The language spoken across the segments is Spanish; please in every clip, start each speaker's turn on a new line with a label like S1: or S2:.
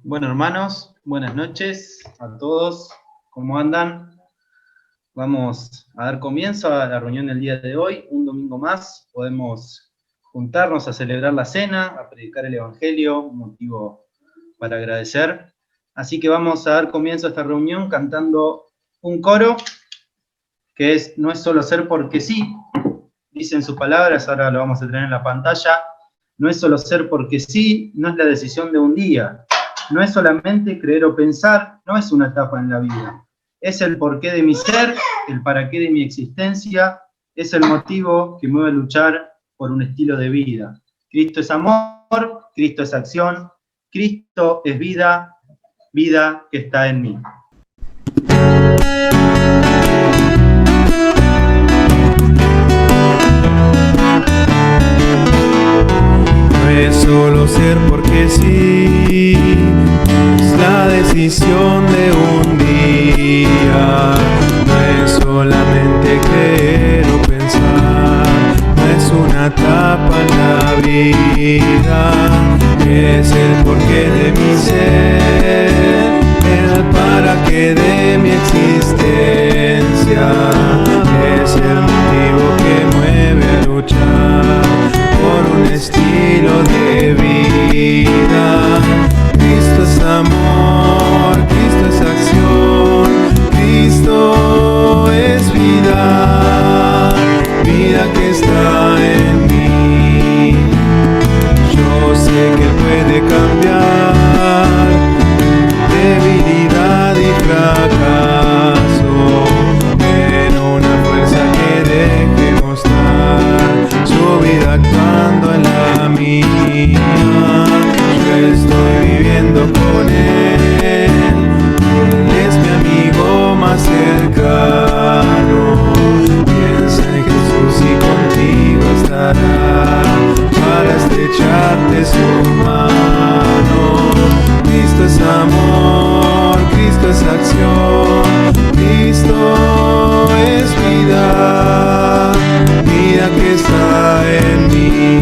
S1: Bueno, hermanos, buenas noches a todos. ¿Cómo andan? Vamos a dar comienzo a la reunión del día de hoy. Un domingo más podemos juntarnos a celebrar la cena, a predicar el Evangelio, un motivo para agradecer. Así que vamos a dar comienzo a esta reunión cantando un coro que es "No es solo ser porque sí", dicen sus palabras, ahora lo vamos a tener en la pantalla. No es solo ser porque sí, no es la decisión de un día. No es solamente creer o pensar, no es una etapa en la vida. Es el porqué de mi ser, el para qué de mi existencia, es el motivo que me mueve a luchar por un estilo de vida. Cristo es amor, Cristo es acción, Cristo es vida, vida que está en mí.
S2: No es solo ser porque sí, es la decisión de un día. No es solamente creer o pensar, no es una etapa en la vida. Es el porqué de mi ser, el para qué de mi existencia. Es el motivo que mueve a luchar por un estilo de vida. Cristo es amor, Cristo es acción, Cristo es vida, vida que está en mí. Yo sé que puede cambiar debilidad y fracaso en una fuerza que deje mostrar su vida actuando en la mía. Yo estoy viviendo con él, es mi amigo más cercano. Piensa en Jesús y contigo estará para estrecharte su mano. Cristo es amor, Cristo es acción, Cristo es vida, vida que está en mí,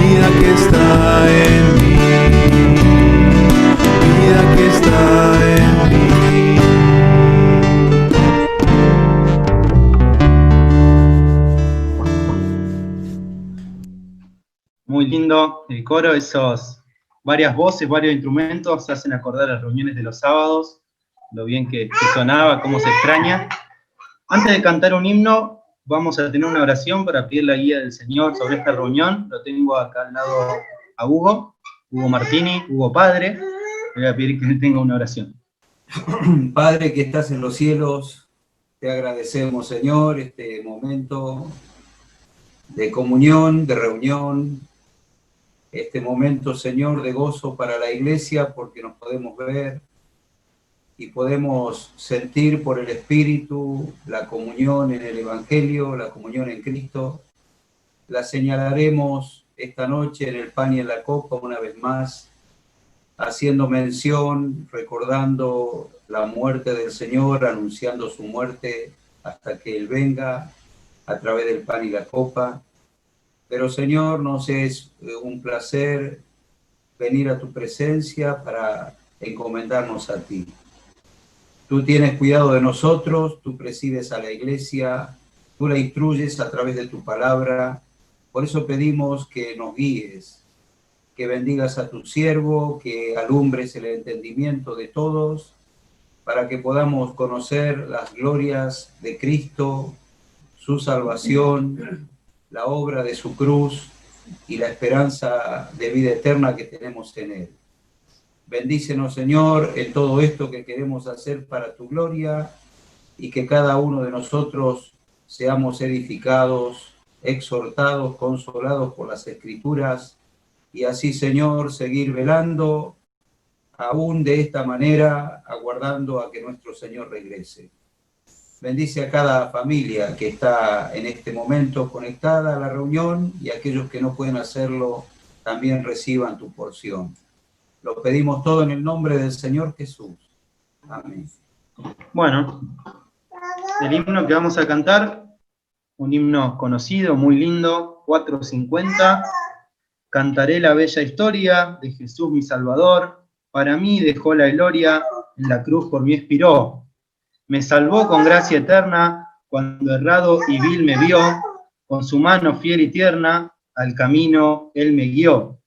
S2: vida que está en mí, vida que está en mí.
S1: Muy lindo el coro, varias voces, varios instrumentos hacen acordar las reuniones de los sábados, lo bien que sonaba, cómo se extraña. Antes de cantar un himno, vamos a tener una oración para pedir la guía del Señor sobre esta reunión. Lo tengo acá al lado a Hugo Martini, Hugo Padre. Le voy a pedir que él tenga una oración.
S3: Padre que estás en los cielos, te agradecemos, Señor, este momento de comunión, de reunión, este momento, Señor, de gozo para la iglesia, porque nos podemos ver y podemos sentir por el Espíritu la comunión en el Evangelio, la comunión en Cristo. La señalaremos esta noche en el pan y en la copa una vez más, haciendo mención, recordando la muerte del Señor, anunciando su muerte hasta que Él venga a través del pan y la copa. Pero Señor, nos es un placer venir a tu presencia para encomendarnos a ti. Tú tienes cuidado de nosotros, tú presides a la iglesia, tú la instruyes a través de tu palabra. Por eso pedimos que nos guíes, que bendigas a tu siervo, que alumbres el entendimiento de todos, para que podamos conocer las glorias de Cristo, su salvación, la obra de su cruz y la esperanza de vida eterna que tenemos en Él. Bendícenos, Señor, en todo esto que queremos hacer para tu gloria y que cada uno de nosotros seamos edificados, exhortados, consolados por las Escrituras y así, Señor, seguir velando aún de esta manera, aguardando a que nuestro Señor regrese. Bendice a cada familia que está en este momento conectada a la reunión y aquellos que no pueden hacerlo también reciban tu porción. Lo pedimos todo en el nombre del Señor Jesús. Amén.
S1: Bueno, el himno que vamos a cantar, un himno conocido, muy lindo, 450, Cantaré la bella historia de Jesús mi Salvador, para mí dejó la gloria, en la cruz por mí expiró. Me salvó con gracia eterna, cuando errado y vil me vio, con su mano fiel y tierna, al camino él me guió.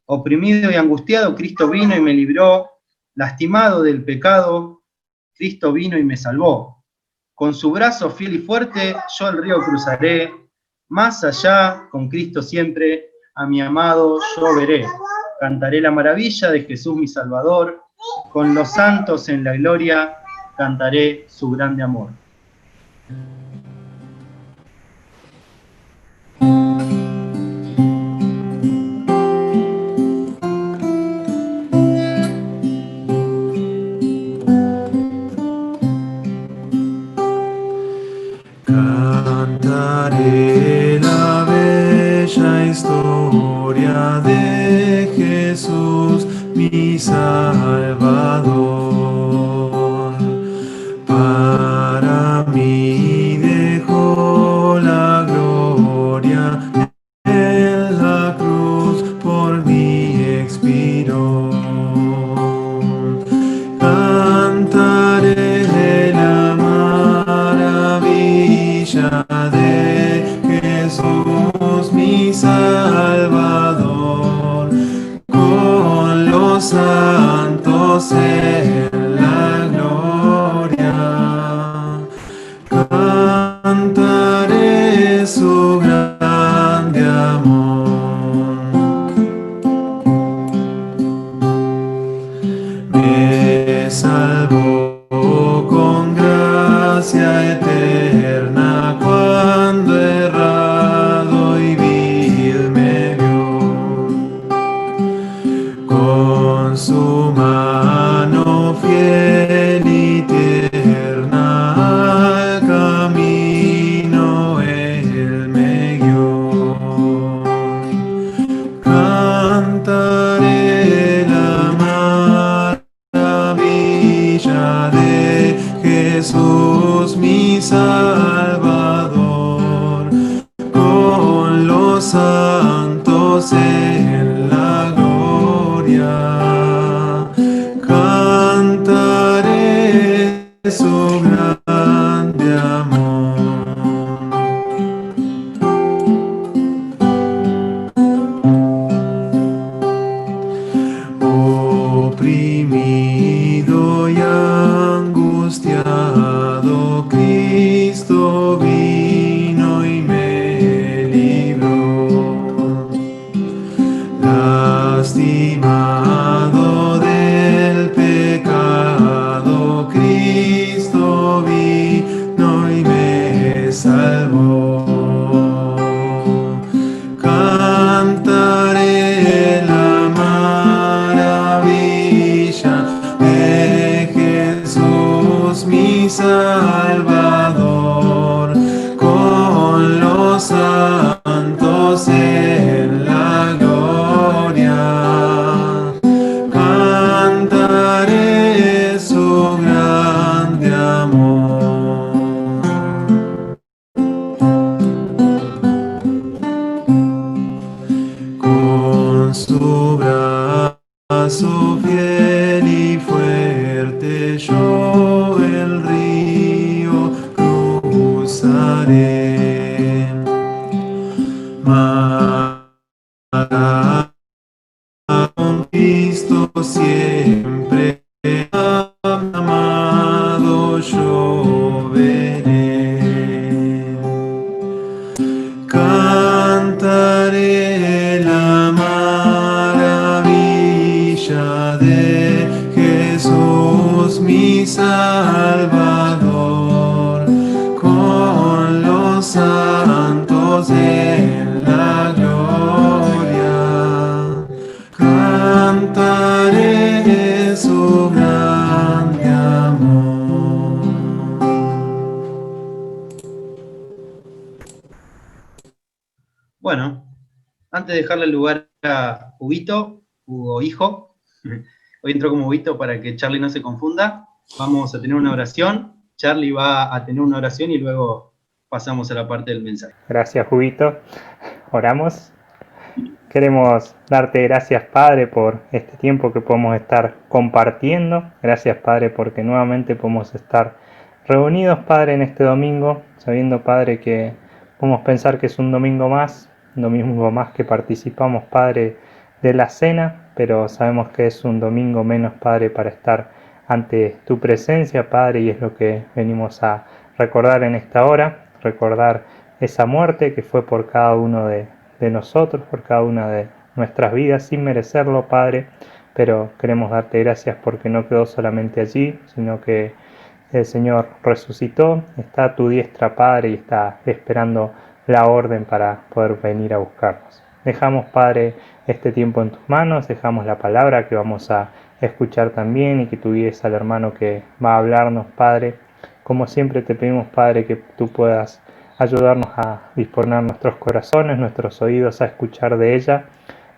S1: Oprimido y angustiado, Cristo vino y me libró, lastimado del pecado, Cristo vino y me salvó. Con su brazo fiel y fuerte, yo el río cruzaré, más allá, con Cristo siempre, a mi amado yo veré. Cantaré la maravilla de Jesús mi Salvador, con los santos en la gloria, cantaré su grande amor.
S2: Cantaré la bella historia de Jesús, mi Salvador. Para mí dejó la gloria, en la cruz por mí expiró. Cantaré la maravilla de Jesús mi Salvador, con los santos en la gloria. Cantaré su grande amor. Me salvó con gracia eterna, cuando errado y vil me vio. Con su mano fiel y tierna, al camino él me guió. Cantaré la maravilla de Jesús mi Salvador, con los santos en la gloria. Cantaré su grande amor. Oprimido y angustiado, Cristo vino y me libró. Lastimado del pecado, Cristo vino y me salvó. Cantaré la maravilla de Jesús mi Salvador, con los santos en la gloria. Cantaré su grande amor. Con su brazo fiel y fuerte yo el río cruzaré. Con Cristo siempre amado yo veré. Cantaré la maravilla de Jesús mi Salvador, con los santos en la gloria. Cantaré su grande amor.
S1: Bueno, antes de dejarle el lugar a Huguito, Hugo hijo, hoy entró como Huguito para que Charlie no se confunda, vamos a tener una oración. Charlie va a tener una oración y luego pasamos a la parte del mensaje.
S4: Gracias, Juguito. Oramos. Queremos darte gracias, Padre, por este tiempo que podemos estar compartiendo. Gracias, Padre, porque nuevamente podemos estar reunidos, Padre, en este domingo, sabiendo, Padre, que podemos pensar que es un domingo más que participamos, Padre, de la cena, pero sabemos que es un domingo menos, Padre, para estar ante tu presencia, Padre, y es lo que venimos a recordar en esta hora, recordar esa muerte que fue por cada uno de nosotros, por cada una de nuestras vidas, sin merecerlo, Padre, pero queremos darte gracias porque no quedó solamente allí, sino que el Señor resucitó, está a tu diestra, Padre, y está esperando la orden para poder venir a buscarnos. Dejamos, Padre, este tiempo en tus manos, dejamos la palabra que vamos a escuchar también y que tú guíes al hermano que va a hablarnos, Padre. Como siempre te pedimos, Padre, que tú puedas ayudarnos a disponer nuestros corazones, nuestros oídos a escuchar de ella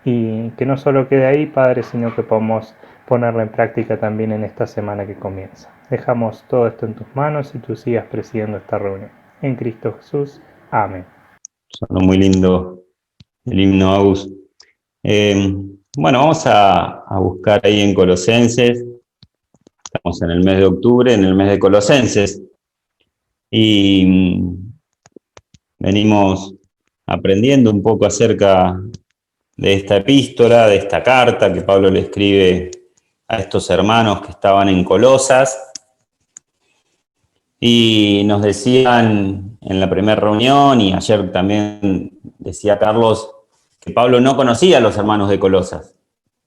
S4: y que no solo quede ahí, Padre, sino que podamos ponerla en práctica también en esta semana que comienza. Dejamos todo esto en tus manos y tú sigas presidiendo esta reunión. En Cristo Jesús. Amén.
S5: Sonó muy lindo el himno Agus. Bueno, vamos a buscar ahí en Colosenses. Estamos en el mes de octubre, en el mes de Colosenses. Y venimos aprendiendo un poco acerca de esta epístola, de esta carta que Pablo le escribe a estos hermanos que estaban en Colosas. Y nos decían en la primera reunión, y ayer también decía Carlos, que Pablo no conocía a los hermanos de Colosas.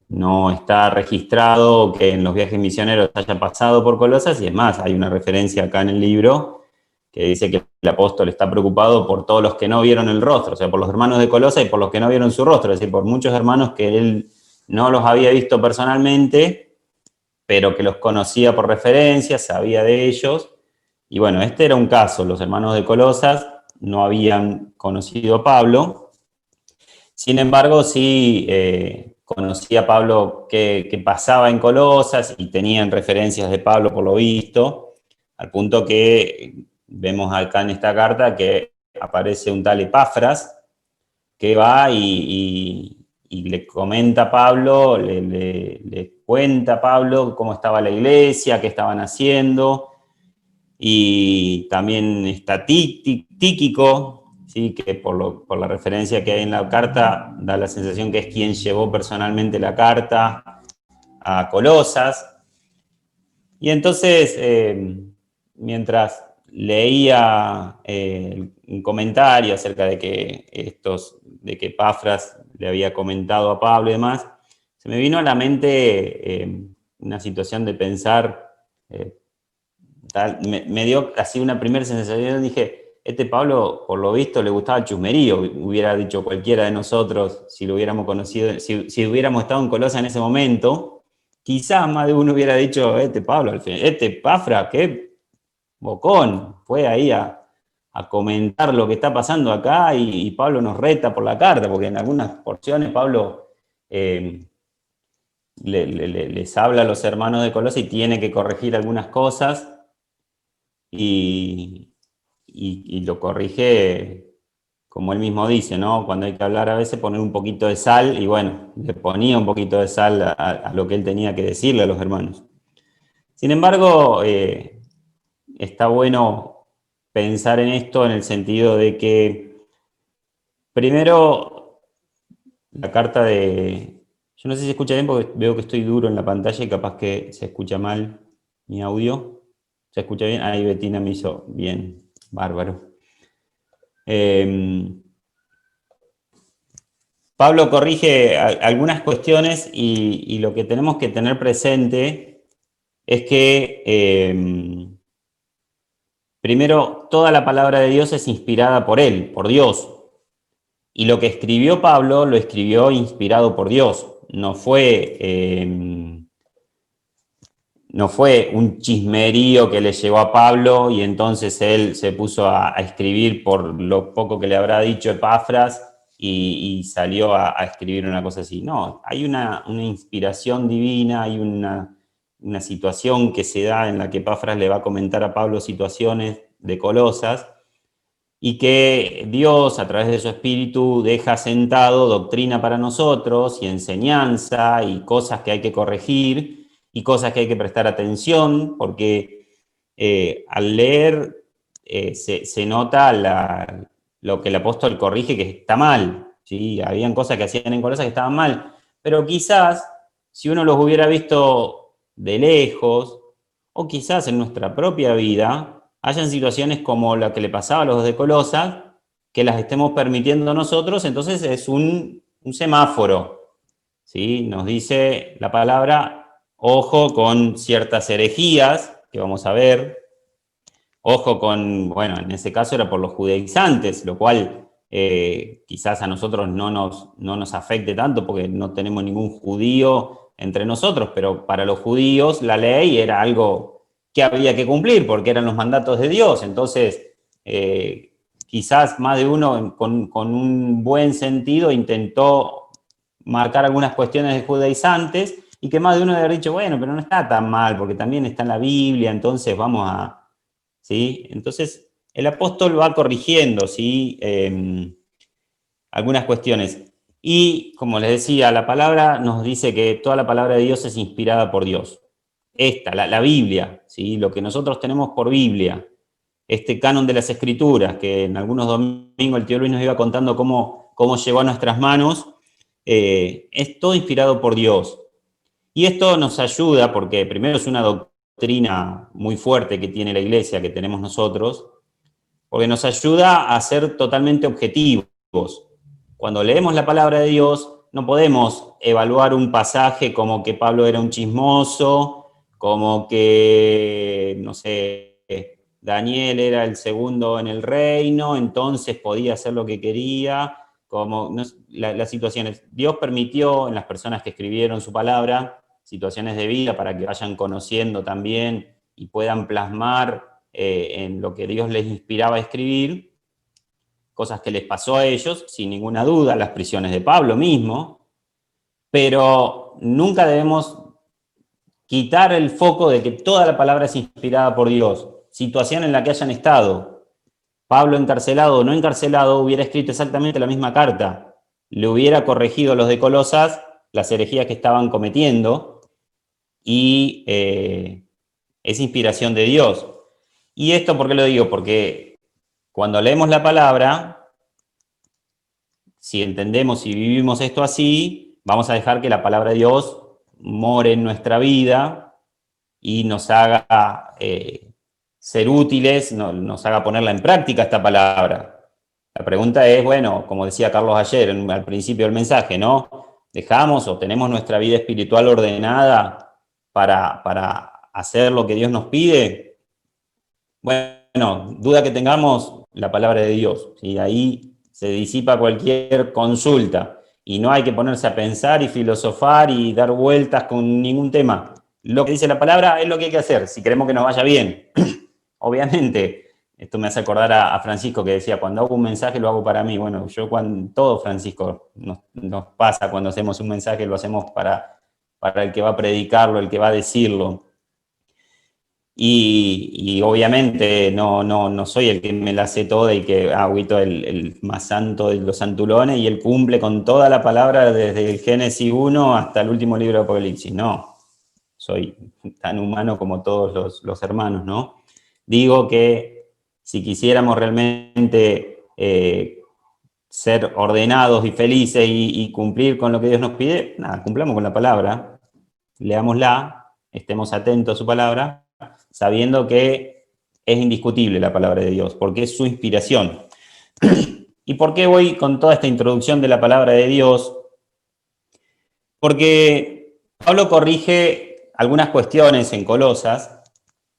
S5: No está registrado que en los viajes misioneros haya pasado por Colosas, y es más, hay una referencia acá en el libro que dice que el apóstol está preocupado por todos los que no vieron el rostro, o sea, por los hermanos de Colosas y por los que no vieron su rostro, es decir, por muchos hermanos que él no los había visto personalmente, pero que los conocía por referencia, sabía de ellos. Y bueno, este era un caso, los hermanos de Colosas no habían conocido a Pablo, sin embargo sí conocía a Pablo que pasaba en Colosas y tenían referencias de Pablo por lo visto, al punto que vemos acá en esta carta que aparece un tal Epafras que va y le comenta a Pablo, le cuenta a Pablo cómo estaba la iglesia, qué estaban haciendo. Y también está Tíquico, ¿sí? Que por la referencia que hay en la carta da la sensación que es quien llevó personalmente la carta a Colosas. Y entonces, mientras leía un comentario acerca de que Epafras le había comentado a Pablo y demás, se me vino a la mente una situación de pensar. Me dio así una primera sensación, dije, Pablo, por lo visto, le gustaba el chusmerío, hubiera dicho cualquiera de nosotros, si lo hubiéramos conocido, si hubiéramos estado en Colosas en ese momento, quizás más de uno hubiera dicho, Pablo, al final, Epafra, qué bocón, fue ahí a comentar lo que está pasando acá y Pablo nos reta por la carta, porque en algunas porciones Pablo les habla a los hermanos de Colosas y tiene que corregir algunas cosas. Y lo corrige, como él mismo dice, ¿no? Cuando hay que hablar a veces poner un poquito de sal, y bueno, le ponía un poquito de sal a lo que él tenía que decirle a los hermanos. Sin embargo, está bueno pensar en esto en el sentido de que, primero, la carta de... Yo no sé si se escucha bien porque veo que estoy duro en la pantalla y capaz que se escucha mal mi audio. ¿Se escucha bien? Ahí Betina me hizo bien, bárbaro. Pablo corrige algunas cuestiones y lo que tenemos que tener presente es que, primero, toda la palabra de Dios es inspirada por él, por Dios. Y lo que escribió Pablo lo escribió inspirado por Dios. No fue un chismerío que le llegó a Pablo y entonces él se puso a escribir por lo poco que le habrá dicho Epafras y salió a escribir una cosa así. No, hay una inspiración divina, hay una situación que se da en la que Epafras le va a comentar a Pablo situaciones de Colosas y que Dios, a través de su Espíritu, deja sentado doctrina para nosotros y enseñanza y cosas que hay que corregir y cosas que hay que prestar atención, porque al leer se nota lo que el apóstol corrige que está mal, ¿sí? Habían cosas que hacían en Colosas que estaban mal, pero quizás si uno los hubiera visto de lejos, o quizás en nuestra propia vida, hayan situaciones como la que le pasaba a los de Colosas, que las estemos permitiendo nosotros, entonces es un semáforo, ¿sí? Nos dice la palabra, ojo con ciertas herejías, que vamos a ver, ojo con, bueno, en ese caso era por los judaizantes, lo cual quizás a nosotros no nos afecte tanto porque no tenemos ningún judío entre nosotros, pero para los judíos la ley era algo que había que cumplir porque eran los mandatos de Dios. Entonces, quizás más de uno con un buen sentido intentó marcar algunas cuestiones de judaizantes y que más de uno debe haber dicho, bueno, pero no está tan mal porque también está en la Biblia, entonces vamos a... ¿Sí? Entonces, el apóstol va corrigiendo, ¿sí? Algunas cuestiones. Y, como les decía, la palabra nos dice que toda la palabra de Dios es inspirada por Dios. Esta, la Biblia, ¿sí? Lo que nosotros tenemos por Biblia, este canon de las Escrituras, que en algunos domingos el tío Luis nos iba contando cómo llegó a nuestras manos, es todo inspirado por Dios. Y esto nos ayuda porque primero es una doctrina muy fuerte que tiene la iglesia, que tenemos nosotros, porque nos ayuda a ser totalmente objetivos. Cuando leemos la palabra de Dios, no podemos evaluar un pasaje como que Pablo era un chismoso, como que, no sé, Daniel era el segundo en el reino, entonces podía hacer lo que quería, como no, las situaciones. Dios permitió en las personas que escribieron su palabra situaciones de vida para que vayan conociendo también y puedan plasmar en lo que Dios les inspiraba a escribir, cosas que les pasó a ellos, sin ninguna duda, las prisiones de Pablo mismo, pero nunca debemos quitar el foco de que toda la palabra es inspirada por Dios, situación en la que hayan estado. Pablo encarcelado o no encarcelado hubiera escrito exactamente la misma carta, le hubiera corregido a los de Colosas las herejías que estaban cometiendo y es inspiración de Dios. ¿Y esto por qué lo digo? Porque cuando leemos la palabra, si entendemos y vivimos esto así, vamos a dejar que la palabra de Dios more en nuestra vida y nos haga ser útiles, nos haga ponerla en práctica esta palabra. La pregunta es, bueno, como decía Carlos ayer al principio del mensaje, ¿no? ¿Dejamos o tenemos nuestra vida espiritual ordenada para hacer lo que Dios nos pide? Bueno, duda que tengamos, la palabra de Dios, ¿sí? Ahí se disipa cualquier consulta y no hay que ponerse a pensar y filosofar y dar vueltas con ningún tema. Lo que dice la palabra es lo que hay que hacer, si queremos que nos vaya bien. Obviamente, esto me hace acordar a Francisco que decía, cuando hago un mensaje lo hago para mí. Bueno, todo Francisco nos pasa cuando hacemos un mensaje, lo hacemos para el que va a predicarlo, el que va a decirlo. Y obviamente no soy el que me la sé toda y que agüito el más santo de los santulones y él cumple con toda la palabra desde el Génesis 1 hasta el último libro de Apocalipsis. No, soy tan humano como todos los hermanos, ¿no? Digo que si quisiéramos realmente ser ordenados y felices y cumplir con lo que Dios nos pide, nada, cumplamos con la palabra, leámosla, estemos atentos a su palabra, sabiendo que es indiscutible la palabra de Dios, porque es su inspiración. ¿Y por qué voy con toda esta introducción de la palabra de Dios? Porque Pablo corrige algunas cuestiones en Colosas.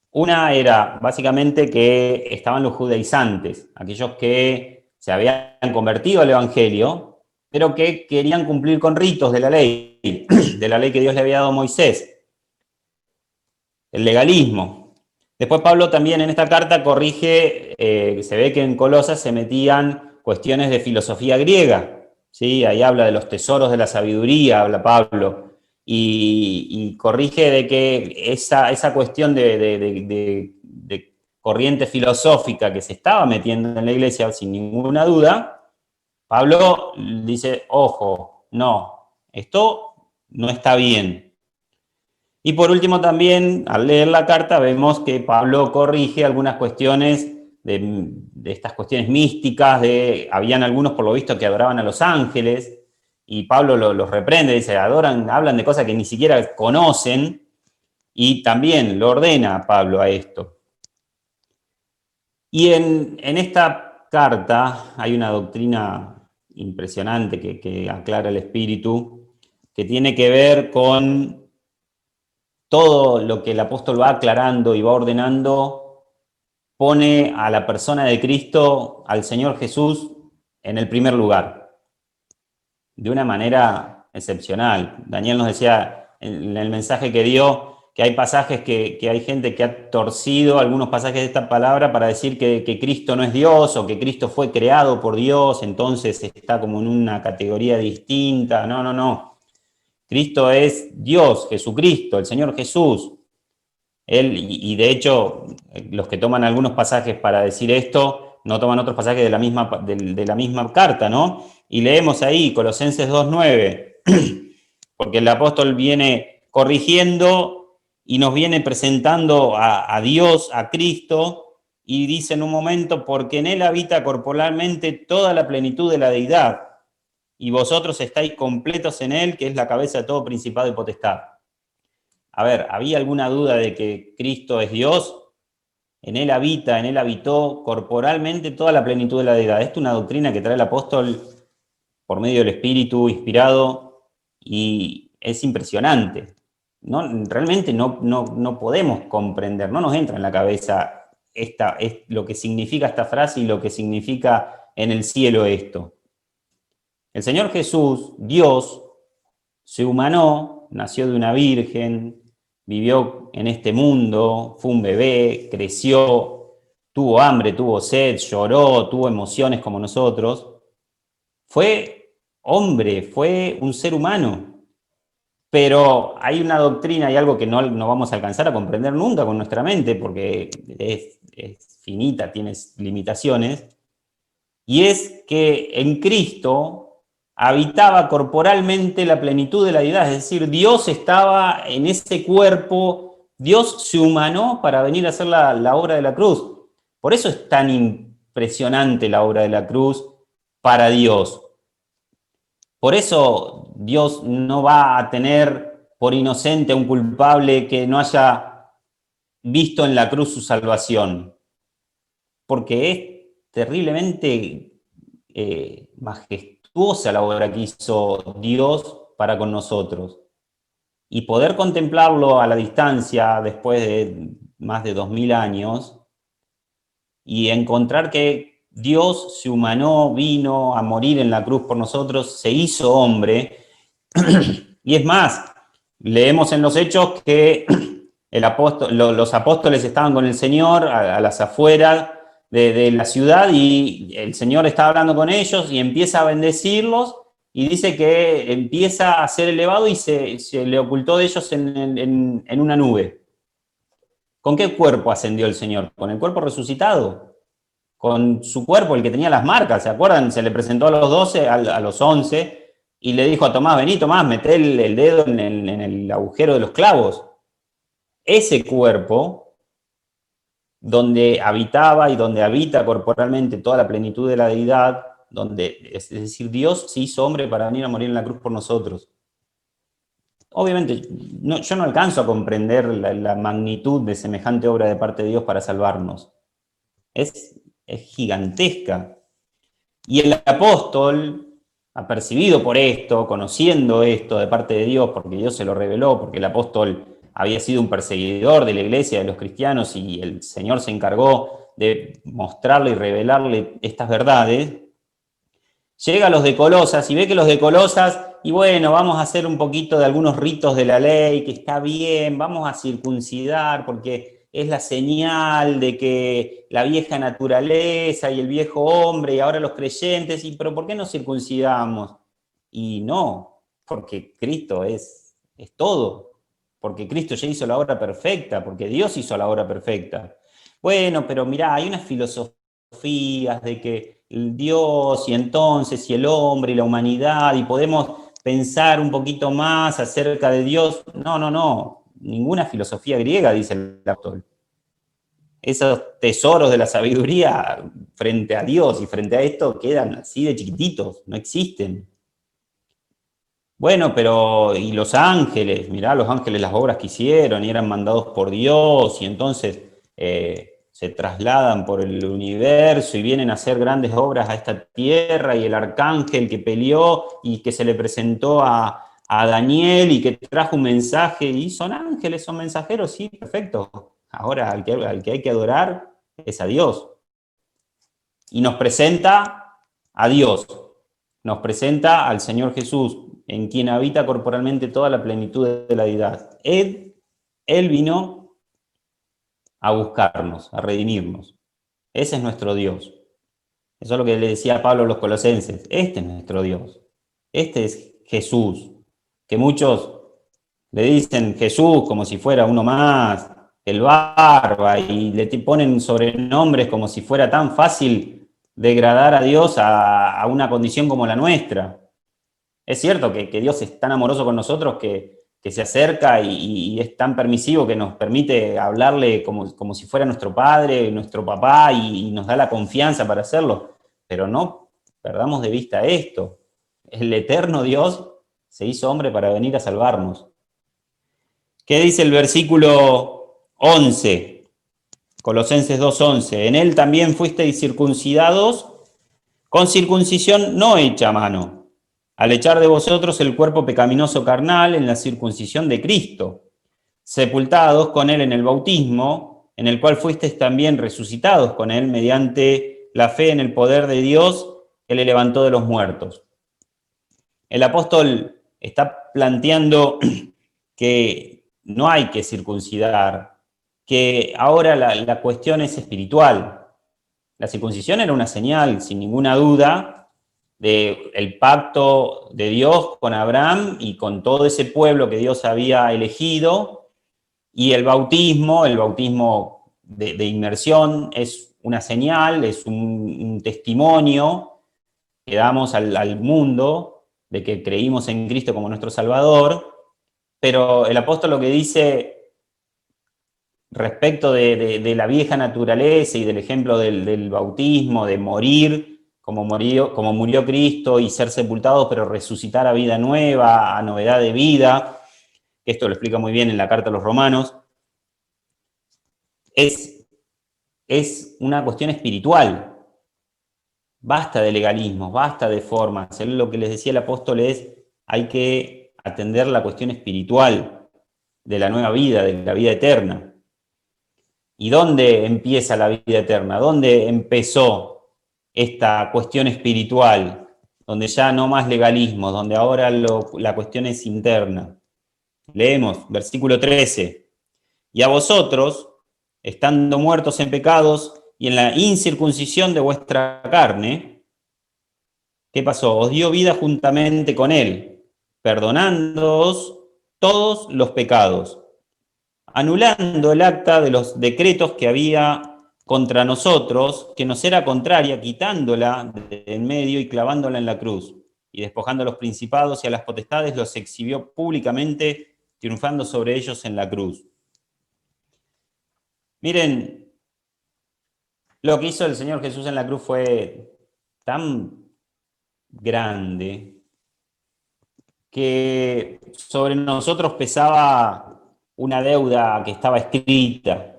S5: Una era básicamente que estaban los judaizantes, aquellos que se habían convertido al Evangelio, pero que querían cumplir con ritos de la ley que Dios le había dado a Moisés, el legalismo. Después Pablo también en esta carta corrige, se ve que en Colosas se metían cuestiones de filosofía griega, ¿sí? Ahí habla de los tesoros de la sabiduría, habla Pablo, y corrige de que esa cuestión de corriente filosófica que se estaba metiendo en la iglesia, sin ninguna duda, Pablo dice, ojo, no, esto no está bien. Y por último también, al leer la carta, vemos que Pablo corrige algunas cuestiones de estas cuestiones místicas, habían algunos por lo visto que adoraban a los ángeles, y Pablo los reprende, dice, hablan de cosas que ni siquiera conocen, y también lo ordena Pablo a esto. Y en esta carta hay una doctrina impresionante que aclara el espíritu, que tiene que ver con todo lo que el apóstol va aclarando y va ordenando, pone a la persona de Cristo, al Señor Jesús, en el primer lugar, de una manera excepcional. Daniel nos decía en el mensaje que dio que hay pasajes que hay gente que ha torcido algunos pasajes de esta palabra para decir que Cristo no es Dios o que Cristo fue creado por Dios, entonces está como en una categoría distinta. No, no, no. Cristo es Dios, Jesucristo, el Señor Jesús. Él, y de hecho, los que toman algunos pasajes para decir esto, no toman otros pasajes de la misma carta, ¿no? Y leemos ahí, Colosenses 2:9, porque el apóstol viene corrigiendo y nos viene presentando a Dios, a Cristo, y dice en un momento, porque en él habita corporalmente toda la plenitud de la deidad, y vosotros estáis completos en él, que es la cabeza de todo principado y potestad. A ver, ¿había alguna duda de que Cristo es Dios? En él habita, en él habitó corporalmente toda la plenitud de la deidad. Esto es una doctrina que trae el apóstol por medio del Espíritu inspirado y es impresionante. Realmente no podemos comprender, no nos entra en la cabeza lo que significa esta frase y lo que significa en el cielo esto. El Señor Jesús, Dios, se humanó, nació de una virgen, vivió en este mundo, fue un bebé, creció, tuvo hambre, tuvo sed, lloró, tuvo emociones como nosotros. Fue hombre, fue un ser humano. Pero hay una doctrina y algo que no vamos a alcanzar a comprender nunca con nuestra mente, porque es finita, tiene limitaciones, y es que en Cristo habitaba corporalmente la plenitud de la deidad, es decir, Dios estaba en ese cuerpo, Dios se humanó para venir a hacer la obra de la cruz. Por eso es tan impresionante la obra de la cruz para Dios. Por eso Dios no va a tener por inocente a un culpable que no haya visto en la cruz su salvación, porque es terriblemente majestuosa la obra que hizo Dios para con nosotros. Y poder contemplarlo a la distancia después de más de 2000 años y encontrar que Dios se humanó, vino a morir en la cruz por nosotros, se hizo hombre. Y es más, leemos en los Hechos que los apóstoles estaban con el Señor a las afueras de la ciudad y el Señor está hablando con ellos y empieza a bendecirlos y dice que empieza a ser elevado y se le ocultó de ellos en una nube. ¿Con qué cuerpo ascendió el Señor? ¿Con el cuerpo resucitado? Con su cuerpo, el que tenía las marcas, ¿se acuerdan? Se le presentó a los 12, a los 11 y le dijo a Tomás, vení Tomás, meté el dedo en el agujero de los clavos. Ese cuerpo donde habitaba y donde habita corporalmente toda la plenitud de la deidad, es decir, Dios se hizo hombre para venir a morir en la cruz por nosotros. Obviamente, yo no alcanzo a comprender la magnitud de semejante obra de parte de Dios para salvarnos. Es gigantesca. Y el apóstol, apercibido por esto, conociendo esto de parte de Dios, porque Dios se lo reveló, porque el apóstol había sido un perseguidor de la iglesia, de los cristianos, y el Señor se encargó de mostrarle y revelarle estas verdades, llega a los de Colosas y ve que los de Colosas, y bueno, vamos a hacer un poquito de algunos ritos de la ley, que está bien, vamos a circuncidar, porque es la señal de que la vieja naturaleza y el viejo hombre, y ahora los creyentes, pero ¿por qué no circuncidamos? Y no, porque Cristo es todo. Porque Cristo ya hizo la obra perfecta, porque Dios hizo la obra perfecta. bueno, pero mirá, hay unas filosofías de que el Dios y entonces y el hombre y la humanidad, y podemos pensar un poquito más acerca de Dios. No, no, no, ninguna filosofía griega, dice el apóstol. Esos tesoros de la sabiduría frente a Dios y frente a esto quedan así de chiquititos, no existen. Bueno, pero ¿y los ángeles? Mirá, los ángeles las obras que hicieron y eran mandados por Dios y entonces se trasladan por el universo y vienen a hacer grandes obras a esta tierra, y el arcángel que peleó y que se le presentó a Daniel y que trajo un mensaje, y son ángeles, son mensajeros, sí, perfecto. Ahora al que hay que adorar es a Dios. Y nos presenta a Dios, nos presenta al Señor Jesús, en quien habita corporalmente toda la plenitud de la deidad. Él vino a buscarnos, a redimirnos. Ese es nuestro Dios. Eso es lo que le decía Pablo a los colosenses. Este es nuestro Dios. Este es Jesús. Que muchos le dicen Jesús como si fuera uno más, el barba, y le ponen sobrenombres como si fuera tan fácil degradar a Dios a una condición como la nuestra. Es cierto que Dios es tan amoroso con nosotros que se acerca y es tan permisivo que nos permite hablarle como si fuera nuestro padre, nuestro papá, y nos da la confianza para hacerlo. Pero no perdamos de vista esto. El eterno Dios se hizo hombre para venir a salvarnos. ¿Qué dice el versículo 11? Colosenses 2:11. En él también fuisteis circuncidados con circuncisión no hecha a mano, al echar de vosotros el cuerpo pecaminoso carnal en la circuncisión de Cristo, sepultados con él en el bautismo, en el cual fuisteis también resucitados con él mediante la fe en el poder de Dios que le levantó de los muertos. El apóstol está planteando que no hay que circuncidar, que ahora la cuestión es espiritual. La circuncisión era una señal, sin ninguna duda, del pacto de Dios con Abraham y con todo ese pueblo que Dios había elegido, y el bautismo de inmersión, es una señal, es un testimonio que damos al mundo de que creímos en Cristo como nuestro Salvador. Pero el apóstol lo que dice respecto de la vieja naturaleza y del ejemplo del bautismo, de morir como murió Cristo y ser sepultados, pero resucitar a vida nueva, a novedad de vida, esto lo explica muy bien en la carta a los Romanos, es una cuestión espiritual. Basta de legalismos, basta de formas. Lo que les decía el apóstol es, hay que atender la cuestión espiritual de la nueva vida, de la vida eterna. ¿Y dónde empieza la vida eterna? ¿Dónde empezó esta cuestión espiritual? Donde ya no más legalismo, donde ahora la cuestión es interna. Leemos, versículo 13. Y a vosotros, estando muertos en pecados y en la incircuncisión de vuestra carne, ¿qué pasó? Os dio vida juntamente con él, perdonándoos todos los pecados, anulando el acta de los decretos que había contra nosotros, que nos era contraria, quitándola de en medio y clavándola en la cruz, y despojando a los principados y a las potestades, los exhibió públicamente, triunfando sobre ellos en la cruz. Miren, lo que hizo el Señor Jesús en la cruz fue tan grande que sobre nosotros pesaba una deuda que estaba escrita,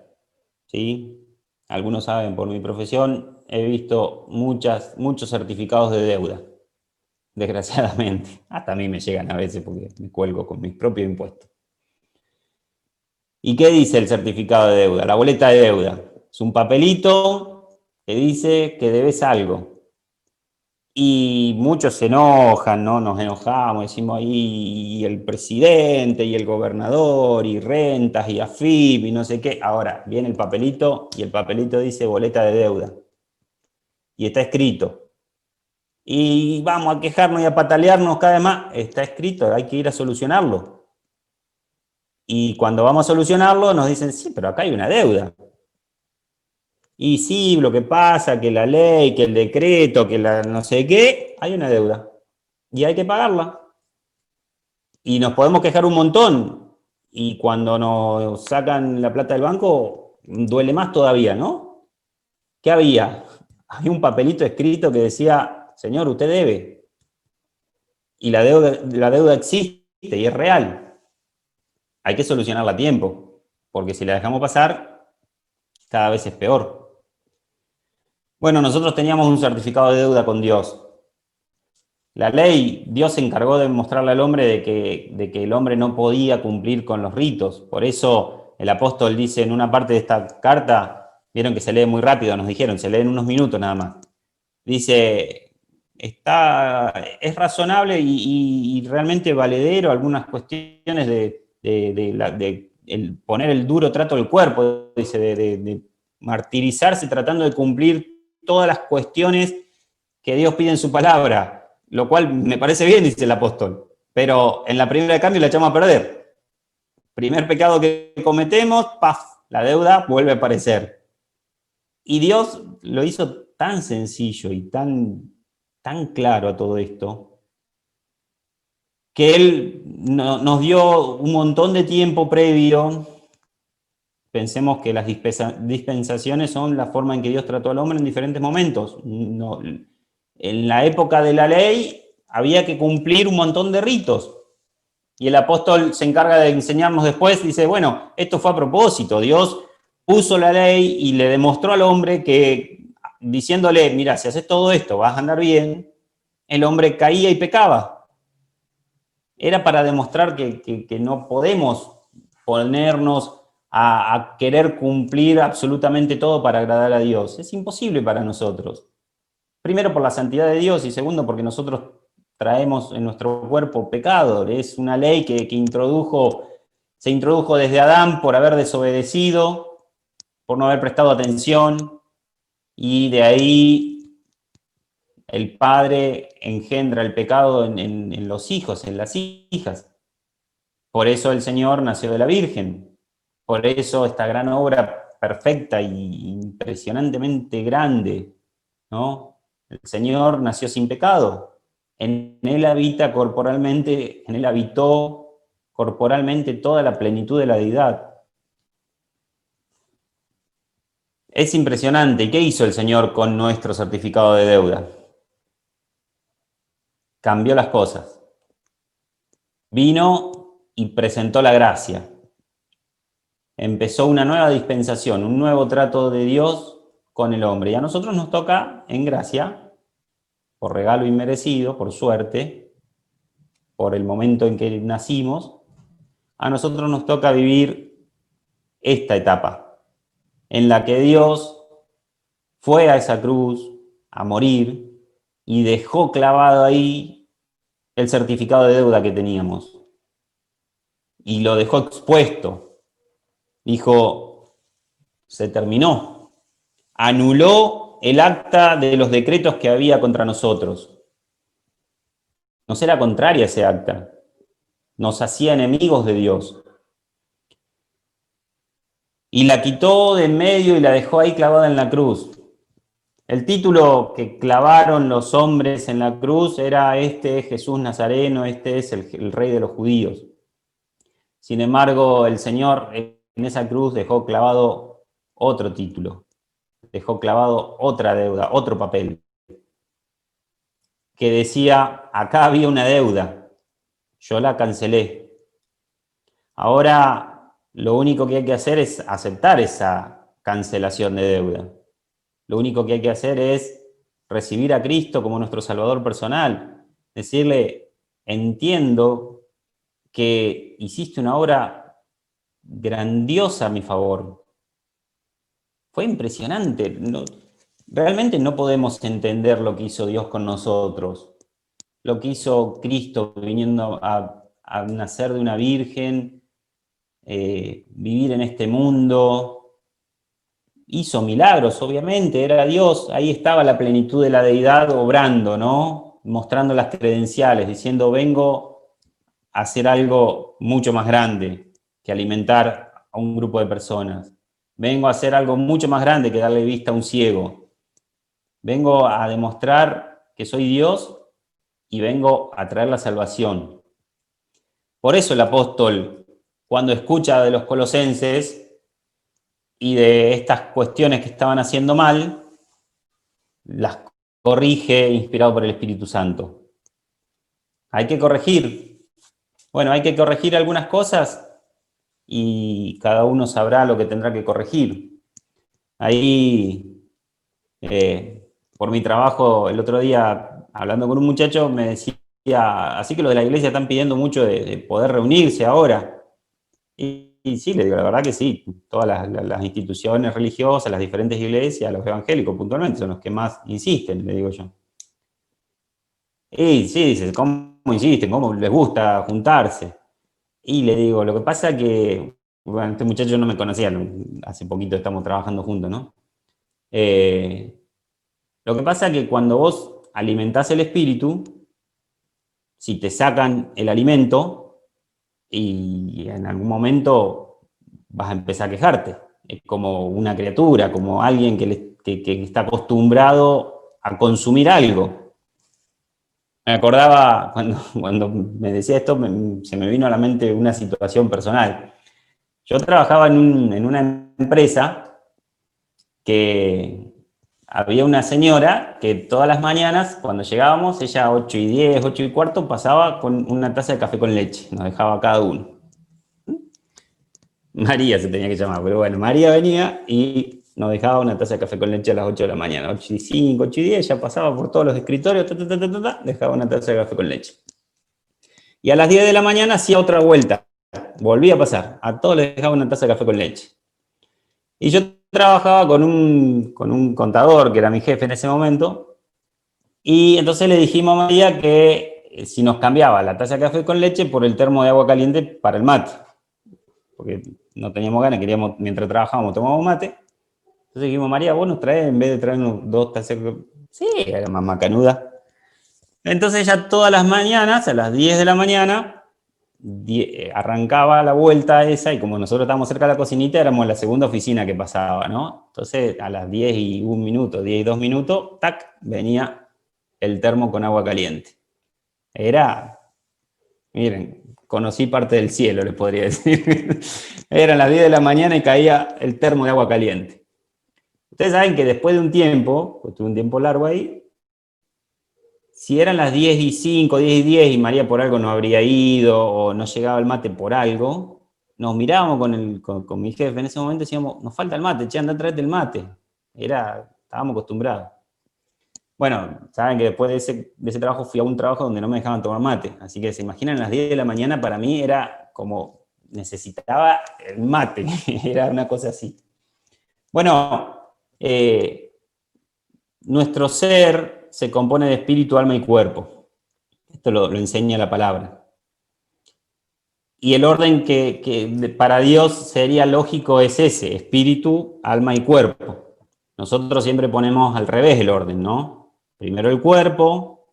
S5: ¿sí? Algunos saben, por mi profesión, he visto muchos certificados de deuda, desgraciadamente. Hasta a mí me llegan a veces porque me cuelgo con mis propios impuestos. ¿Y qué dice el certificado de deuda? La boleta de deuda. Es un papelito que dice que debes algo. Y muchos se enojan, ¿no? Nos enojamos, decimos ahí el presidente y el gobernador y rentas y AFIP y no sé qué. Ahora viene el papelito y el papelito dice boleta de deuda. Y está escrito. Y vamos a quejarnos y a patalearnos cada vez más. Está escrito, hay que ir a solucionarlo. Y cuando vamos a solucionarlo nos dicen, sí, pero acá hay una deuda. Y sí, lo que pasa, que la ley, que el decreto, que la no sé qué, hay una deuda. Y hay que pagarla. Y nos podemos quejar un montón. Y cuando nos sacan la plata del banco, duele más todavía, ¿no? ¿Qué había? Había un papelito escrito que decía, señor, usted debe. Y la deuda existe y es real. Hay que solucionarla a tiempo, porque si la dejamos pasar, cada vez es peor. Bueno, nosotros teníamos un certificado de deuda con Dios. La ley, Dios se encargó de mostrarle al hombre de que el hombre no podía cumplir con los ritos. Por eso el apóstol dice en una parte de esta carta, vieron que se lee muy rápido, nos dijeron, se lee en unos minutos nada más. Dice, es razonable y realmente valedero algunas cuestiones de poner el duro trato del cuerpo, dice, de martirizarse tratando de cumplir todas las cuestiones que Dios pide en su palabra. Lo cual me parece bien, dice el apóstol, pero en la primera de cambio la echamos a perder. Primer pecado que cometemos, ¡paf!, la deuda vuelve a aparecer. Y Dios lo hizo tan sencillo y tan claro a todo esto, que Él nos dio un montón de tiempo previo. Pensemos que las dispensaciones son la forma en que Dios trató al hombre en diferentes momentos. No, en la época de la ley había que cumplir un montón de ritos. Y el apóstol se encarga de enseñarnos después, dice, bueno, esto fue a propósito. Dios puso la ley y le demostró al hombre que, diciéndole, mira, si haces todo esto vas a andar bien, el hombre caía y pecaba. Era para demostrar que no podemos ponernos a querer cumplir absolutamente todo para agradar a Dios. Es imposible para nosotros. Primero por la santidad de Dios y segundo porque nosotros traemos en nuestro cuerpo pecado. Es una ley que se introdujo desde Adán por haber desobedecido, por no haber prestado atención, y de ahí el padre engendra el pecado en los hijos, en las hijas. Por eso el Señor nació de la Virgen. Por eso esta gran obra perfecta y impresionantemente grande, ¿no? El Señor nació sin pecado. En Él habitó corporalmente toda la plenitud de la deidad. Es impresionante. ¿Y qué hizo el Señor con nuestro certificado de deuda? Cambió las cosas. Vino y presentó la gracia. Empezó una nueva dispensación, un nuevo trato de Dios con el hombre. Y a nosotros nos toca, en gracia, por regalo inmerecido, por suerte, por el momento en que nacimos, a nosotros nos toca vivir esta etapa, en la que Dios fue a esa cruz a morir y dejó clavado ahí el certificado de deuda que teníamos. Y lo dejó expuesto. Dijo, se terminó. Anuló el acta de los decretos que había contra nosotros. Nos era contraria ese acta. Nos hacía enemigos de Dios. Y la quitó de en medio y la dejó ahí clavada en la cruz. El título que clavaron los hombres en la cruz era: este es Jesús Nazareno, este es el Rey de los judíos. Sin embargo, el Señor en esa cruz dejó clavado otro título, dejó clavado otra deuda, otro papel, que decía, acá había una deuda, yo la cancelé. Ahora lo único que hay que hacer es aceptar esa cancelación de deuda. Lo único que hay que hacer es recibir a Cristo como nuestro Salvador personal, decirle, entiendo que hiciste una obra grandiosa a mi favor. Fue impresionante. Realmente no podemos entender lo que hizo Dios con nosotros, lo que hizo Cristo viniendo a nacer de una virgen, vivir en este mundo. Hizo milagros, obviamente, era Dios, ahí estaba la plenitud de la deidad obrando, ¿no? Mostrando las credenciales, diciendo, vengo a hacer algo mucho más grande que alimentar a un grupo de personas. vengo a hacer algo mucho más grande que darle vista a un ciego. Vengo a demostrar que soy Dios y vengo a traer la salvación. Por eso el apóstol, cuando escucha de los colosenses y de estas cuestiones que estaban haciendo mal, las corrige inspirado por el Espíritu Santo. Hay que corregir. Bueno, hay que corregir algunas cosas y cada uno sabrá lo que tendrá que corregir. Ahí, por mi trabajo, el otro día, hablando con un muchacho, me decía, así que los de la iglesia están pidiendo mucho de poder reunirse ahora. Y sí, le digo, la verdad que sí, todas las instituciones religiosas, las diferentes iglesias, los evangélicos puntualmente, son los que más insisten, le digo yo. Y sí, dice, ¿cómo insisten? ¿Cómo les gusta juntarse? Y le digo, lo que pasa que, bueno, este muchacho no me conocía, hace poquito estamos trabajando juntos, ¿no? Lo que pasa que cuando vos alimentás el espíritu, si te sacan el alimento, y en algún momento vas a empezar a quejarte. Es como una criatura, como alguien que está acostumbrado a consumir algo. Me acordaba, cuando me decía esto, se me vino a la mente una situación personal. Yo trabajaba en una empresa que había una señora que todas las mañanas, cuando llegábamos, ella a 8:10, 8:15, pasaba con una taza de café con leche, nos dejaba a cada uno. María se tenía que llamar, pero bueno, María venía y nos dejaba una taza de café con leche a las 8 de la mañana, 8:05, 8:10, ya pasaba por todos los escritorios, dejaba una taza de café con leche. Y a las 10 de la mañana hacía otra vuelta, volvía a pasar, a todos les dejaba una taza de café con leche. Y yo trabajaba con un contador, que era mi jefe en ese momento, y entonces le dijimos a María que si nos cambiaba la taza de café con leche por el termo de agua caliente para el mate, porque no teníamos ganas, queríamos, mientras trabajábamos, tomábamos mate. Entonces dijimos, María, vos nos traes, en vez de traernos 2 tazas, sí, era más macanuda. Entonces ella todas las mañanas, a las 10 de la mañana, arrancaba la vuelta esa, y como nosotros estábamos cerca de la cocinita, éramos la segunda oficina que pasaba, ¿no? Entonces a las 10:01, 10:02, tac, venía el termo con agua caliente. Era, miren, conocí parte del cielo, les podría decir. Eran las 10 de la mañana y caía el termo de agua caliente. Ustedes saben que después de un tiempo, pues tuve un tiempo largo ahí, si eran las 10:05, 10:10 y María por algo no habría ido o no llegaba el mate por algo, nos mirábamos con mi jefe en ese momento y decíamos, nos falta el mate, che, anda, tráete el mate. Estábamos acostumbrados. Bueno, saben que después de ese trabajo fui a un trabajo donde no me dejaban tomar mate, así que se imaginan, las 10 de la mañana para mí era como, necesitaba el mate, era una cosa así. Bueno, nuestro ser se compone de espíritu, alma y cuerpo. Esto lo enseña la palabra. Y el orden que para Dios sería lógico es ese, espíritu, alma y cuerpo. Nosotros siempre ponemos al revés el orden, ¿no? Primero el cuerpo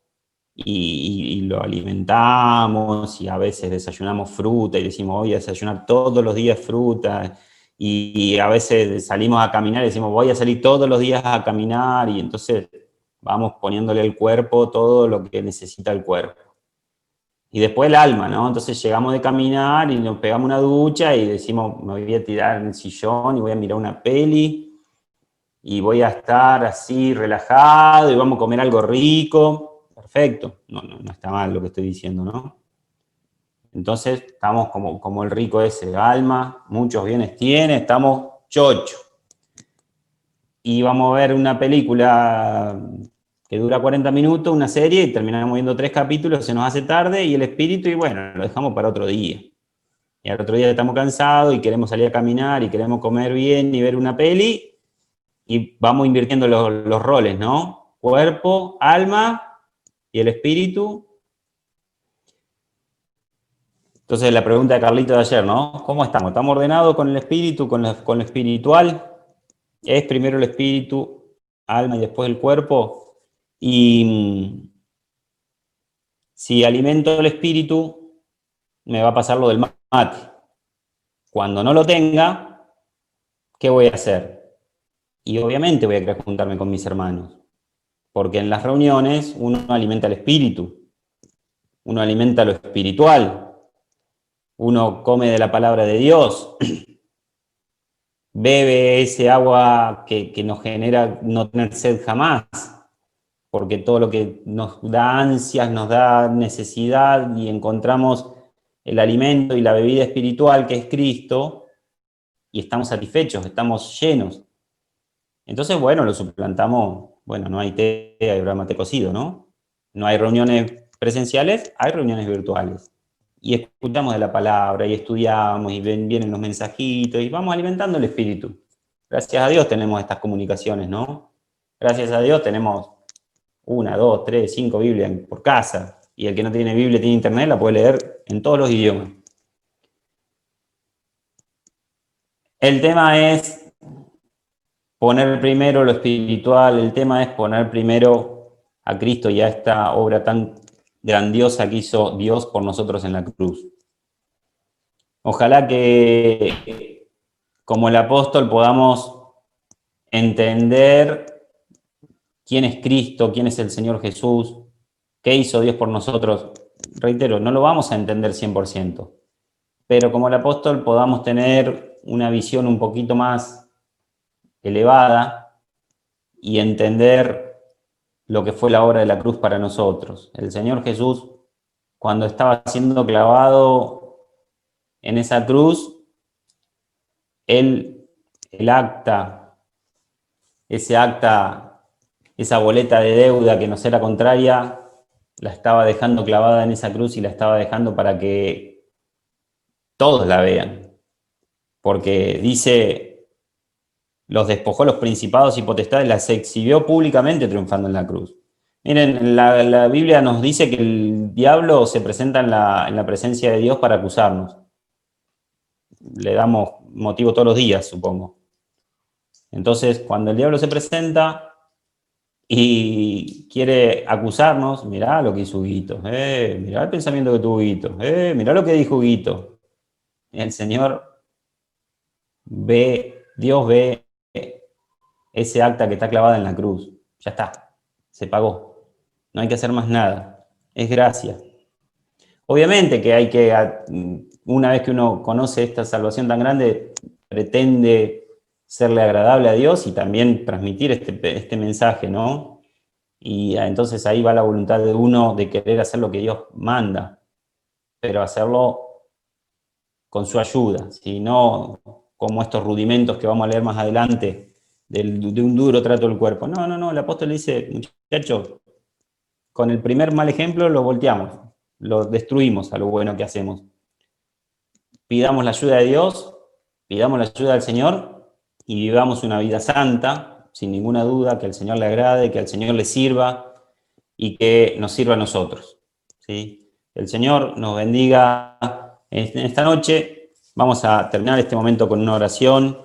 S5: y lo alimentamos y a veces desayunamos fruta y decimos, voy a desayunar todos los días fruta. Y a veces salimos a caminar y decimos, voy a salir todos los días a caminar, y entonces vamos poniéndole al cuerpo todo lo que necesita el cuerpo. Y después el alma, ¿no? Entonces llegamos de caminar y nos pegamos una ducha y decimos, me voy a tirar en el sillón y voy a mirar una peli y voy a estar así relajado y vamos a comer algo rico. Perfecto, no está mal lo que estoy diciendo, ¿no? Entonces estamos como el rico ese, alma, muchos bienes tiene, estamos chocho. Y vamos a ver una película que dura 40 minutos, una serie, y terminamos viendo 3 capítulos, se nos hace tarde, y el espíritu, y bueno, lo dejamos para otro día. Y al otro día estamos cansados, y queremos salir a caminar, y queremos comer bien, y ver una peli, y vamos invirtiendo los roles, ¿no? Cuerpo, alma, y el espíritu. Entonces la pregunta de Carlito de ayer, ¿no? ¿Cómo estamos? ¿Estamos ordenados con el espíritu, con lo espiritual? ¿Es primero el espíritu, alma y después el cuerpo? Y si alimento el espíritu, me va a pasar lo del mate. Cuando no lo tenga, ¿qué voy a hacer? Y obviamente voy a querer juntarme con mis hermanos, porque en las reuniones uno alimenta el espíritu, uno alimenta lo espiritual, uno come de la palabra de Dios, bebe ese agua que nos genera no tener sed jamás, porque todo lo que nos da ansias, nos da necesidad y encontramos el alimento y la bebida espiritual que es Cristo y estamos satisfechos, estamos llenos. Entonces, bueno, lo suplantamos, bueno, no hay té, hay mate cocido, ¿no? No hay reuniones presenciales, hay reuniones virtuales. Y escuchamos de la palabra, y estudiamos, y vienen los mensajitos, y vamos alimentando el espíritu. Gracias a Dios tenemos estas comunicaciones, ¿no? Gracias a Dios tenemos 1, 2, 3, 5 Biblias por casa, y el que no tiene Biblia, tiene internet, la puede leer en todos los idiomas. El tema es poner primero lo espiritual, el tema es poner primero a Cristo y a esta obra tan grandiosa que hizo Dios por nosotros en la cruz. Ojalá que, como el apóstol, podamos entender quién es Cristo, quién es el Señor Jesús, qué hizo Dios por nosotros. Reitero, no lo vamos a entender 100%, pero como el apóstol podamos tener una visión un poquito más elevada y entender lo que fue la obra de la cruz para nosotros. El Señor Jesús, cuando estaba siendo clavado en esa cruz, el acta, esa boleta de deuda que nos era contraria, la estaba dejando clavada en esa cruz y la estaba dejando para que todos la vean. Porque dice, los despojó los principados y potestades, las exhibió públicamente triunfando en la cruz. Miren, la Biblia nos dice que el diablo se presenta en la presencia de Dios para acusarnos. Le damos motivo todos los días, supongo. Entonces, cuando el diablo se presenta y quiere acusarnos, mirá lo que hizo Huguito, mirá el pensamiento que tuvo Huguito, mirá lo que dijo Huguito. El Señor ve, Dios ve ese acta que está clavada en la cruz. Ya está, se pagó. No hay que hacer más nada. Es gracia. Obviamente que hay que, una vez que uno conoce esta salvación tan grande, pretende serle agradable a Dios y también transmitir este mensaje, ¿no? Y entonces ahí va la voluntad de uno de querer hacer lo que Dios manda, pero hacerlo con su ayuda, ¿sí? No como estos rudimentos que vamos a leer más adelante, de un duro trato del cuerpo. No, el apóstol dice, muchachos, con el primer mal ejemplo lo volteamos, lo destruimos a lo bueno que hacemos. Pidamos la ayuda de Dios, pidamos la ayuda del Señor y vivamos una vida santa, sin ninguna duda, que al Señor le agrade, que al Señor le sirva y que nos sirva a nosotros, ¿sí? El Señor nos bendiga en esta noche. Vamos a terminar este momento con una oración.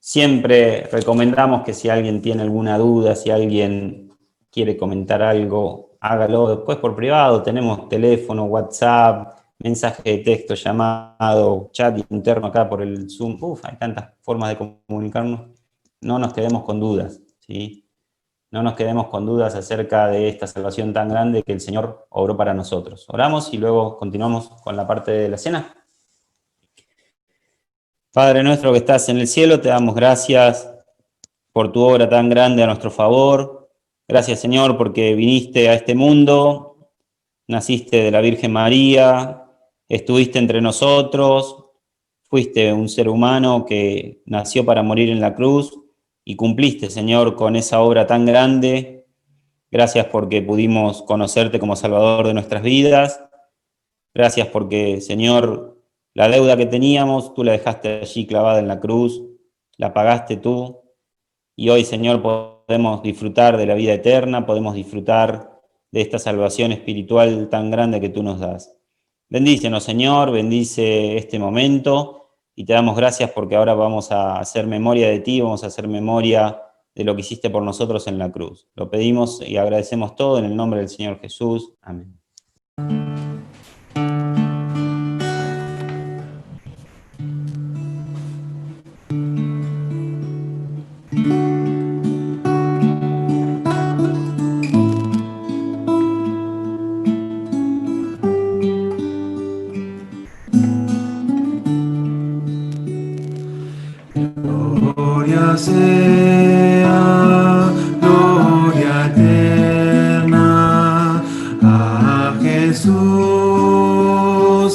S5: Siempre recomendamos que si alguien tiene alguna duda, si alguien quiere comentar algo, hágalo después por privado. Tenemos teléfono, WhatsApp, mensaje de texto, llamado, chat interno acá por el Zoom. Hay tantas formas de comunicarnos. No nos quedemos con dudas, ¿sí? No nos quedemos con dudas acerca de esta salvación tan grande que el Señor obró para nosotros. Oramos y luego continuamos con la parte de la cena. Padre nuestro que estás en el cielo, te damos gracias por tu obra tan grande a nuestro favor. Gracias, Señor, porque viniste a este mundo, naciste de la Virgen María, estuviste entre nosotros, fuiste un ser humano que nació para morir en la cruz y cumpliste, Señor, con esa obra tan grande. Gracias porque pudimos conocerte como Salvador de nuestras vidas. Gracias porque, Señor, la deuda que teníamos, tú la dejaste allí clavada en la cruz, la pagaste tú. Y hoy, Señor, podemos disfrutar de la vida eterna, podemos disfrutar de esta salvación espiritual tan grande que tú nos das. Bendícenos, Señor, bendice este momento y te damos gracias porque ahora vamos a hacer memoria de ti, vamos a hacer memoria de lo que hiciste por nosotros en la cruz. Lo pedimos y agradecemos todo en el nombre del Señor Jesús. Amén.
S2: sea, gloria eterna a Jesús,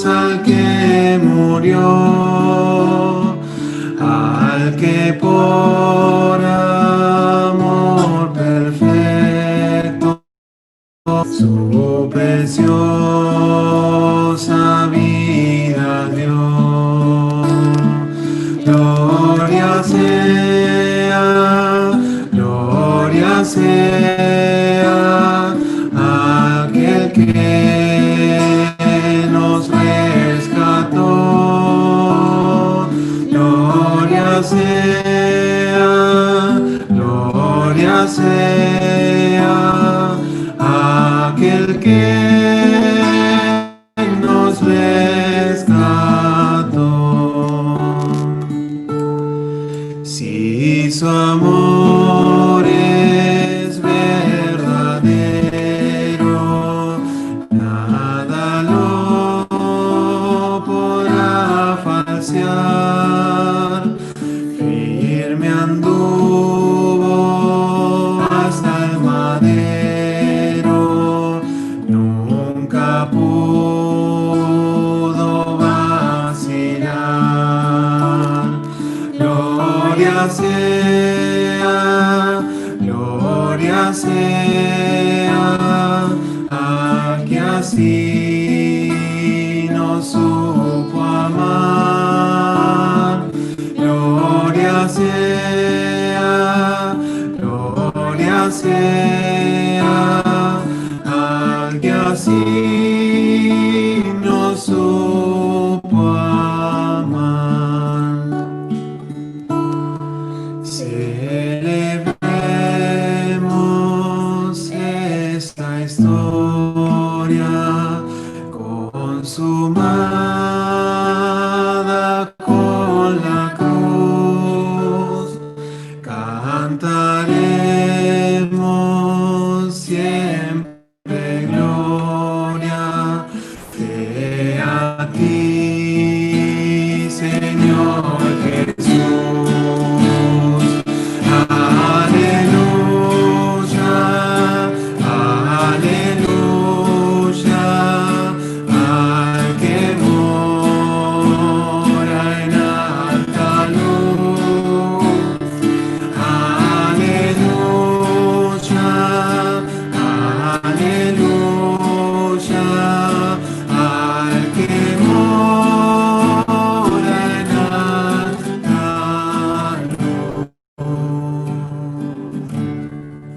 S2: al que murió, al que por amor perfecto su preciosa vida dio. Gloria sea aquel que nos rescató. Gloria sea aquel que nos rescató. Si su amor es verdadero, nada lo podrá falsear. Firme anduvo hasta el madero, nunca pudo vacilar. Gloria sea, al que así nos supo amar. Gloria sea, al que así nos supo amar. Celebremos esta historia consumada con la cruz. Cantaremos siempre gloria a ti.